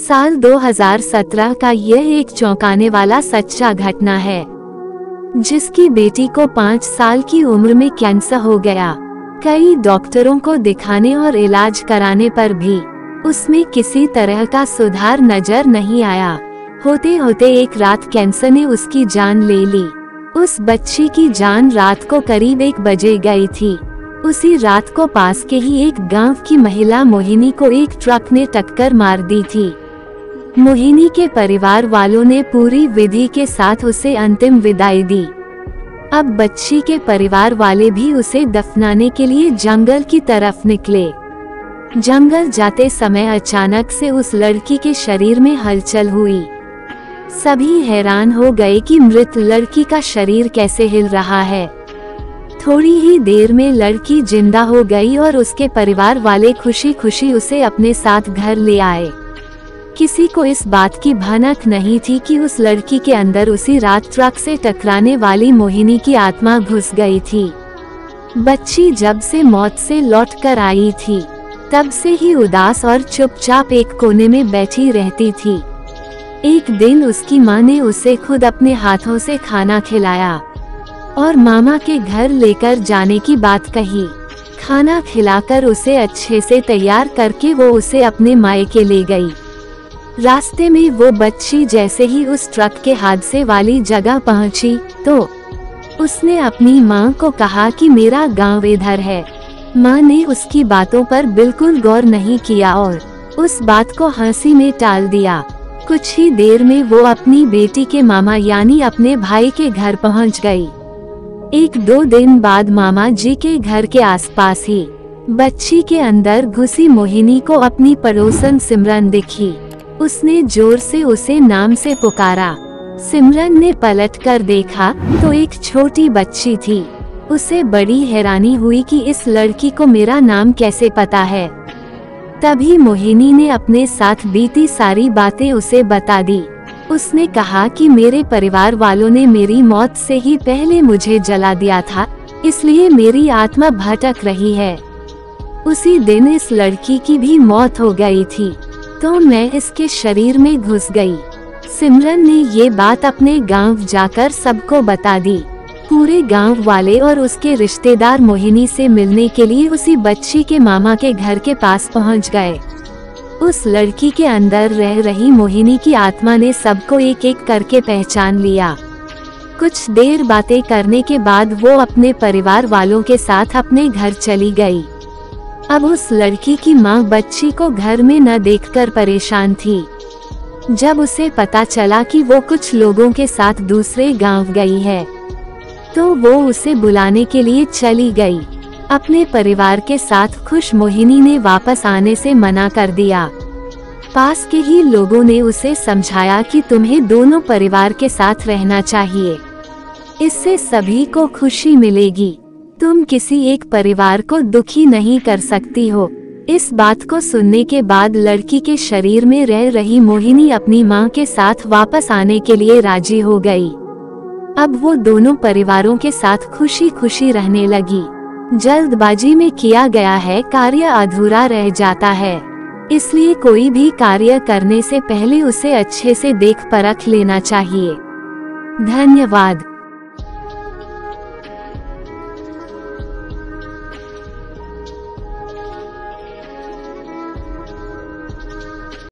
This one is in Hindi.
साल 2017 का यह एक चौंकाने वाला सच्चा घटना है, जिसकी बेटी को 5 साल की उम्र में कैंसर हो गया। कई डॉक्टरों को दिखाने और इलाज कराने पर भी उसमें किसी तरह का सुधार नजर नहीं आया। होते होते एक रात कैंसर ने उसकी जान ले ली। उस बच्ची की जान रात को करीब 1 बजे गई थी। उसी रात को पास के ही एक गांव की महिला मोहिनी को एक ट्रक ने टक्कर मार दी थी। मोहिनी के परिवार वालों ने पूरी विधि के साथ उसे अंतिम विदाई दी। अब बच्ची के परिवार वाले भी उसे दफनाने के लिए जंगल की तरफ निकले। जंगल जाते समय अचानक से उस लड़की के शरीर में हलचल हुई। सभी हैरान हो गए कि मृत लड़की का शरीर कैसे हिल रहा है। थोड़ी ही देर में लड़की जिंदा हो गई और उसके परिवार वाले खुशी खुशी उसे अपने साथ घर ले आए। किसी को इस बात की भनक नहीं थी कि उस लड़की के अंदर उसी रात ट्रक से टकराने वाली मोहिनी की आत्मा घुस गई थी। बच्ची जब से मौत से लौट कर आई थी, तब से ही उदास और चुपचाप एक कोने में बैठी रहती थी। एक दिन उसकी माँ ने उसे खुद अपने हाथों से खाना खिलाया और मामा के घर लेकर जाने की बात कही। खाना खिलाकर उसे अच्छे से तैयार करके वो उसे अपने मायके ले गई। रास्ते में वो बच्ची जैसे ही उस ट्रक के हादसे वाली जगह पहुंची, तो उसने अपनी माँ को कहा कि मेरा गांव इधर है। माँ ने उसकी बातों पर बिल्कुल गौर नहीं किया और उस बात को हंसी में टाल दिया। कुछ ही देर में वो अपनी बेटी के मामा यानी अपने भाई के घर पहुंच गई। 1-2 दिन बाद मामा जी के घर के आसपास ही बच्ची के अंदर घुसी मोहिनी को अपनी पड़ोसन सिमरन दिखी। उसने जोर से उसे नाम से पुकारा। सिमरन ने पलट कर देखा तो एक छोटी बच्ची थी। उसे बड़ी हैरानी हुई कि इस लड़की को मेरा नाम कैसे पता है। तभी मोहिनी ने अपने साथ बीती सारी बातें उसे बता दी। उसने कहा कि मेरे परिवार वालों ने मेरी मौत से ही पहले मुझे जला दिया था, इसलिए मेरी आत्मा भटक रही है। उसी दिन इस लड़की की भी मौत हो गई थी, तो मैं इसके शरीर में घुस गई। सिमरन ने ये बात अपने गांव जाकर सबको बता दी। पूरे गांव वाले और उसके रिश्तेदार मोहिनी से मिलने के लिए उसी बच्ची के मामा के घर के पास पहुंच गए। उस लड़की के अंदर रह रही मोहिनी की आत्मा ने सबको एक एक करके पहचान लिया। कुछ देर बातें करने के बाद वो अपने परिवार वालों के साथ अपने घर चली गई। अब उस लड़की की माँ बच्ची को घर में न देखकर परेशान थी। जब उसे पता चला कि वो कुछ लोगों के साथ दूसरे गांव गई है, तो वो उसे बुलाने के लिए चली गई। अपने परिवार के साथ खुश मोहिनी ने वापस आने से मना कर दिया। पास के ही लोगों ने उसे समझाया कि तुम्हें दोनों परिवार के साथ रहना चाहिए, इससे सभी को खुशी मिलेगी। तुम किसी एक परिवार को दुखी नहीं कर सकती हो। इस बात को सुनने के बाद लड़की के शरीर में रह रही मोहिनी अपनी माँ के साथ वापस आने के लिए राजी हो गई। अब वो दोनों परिवारों के साथ खुशी खुशी रहने लगी। जल्दबाजी में किया गया है कार्य अधूरा रह जाता है, इसलिए कोई भी कार्य करने से पहले उसे अच्छे से देख परख लेना चाहिए। धन्यवाद।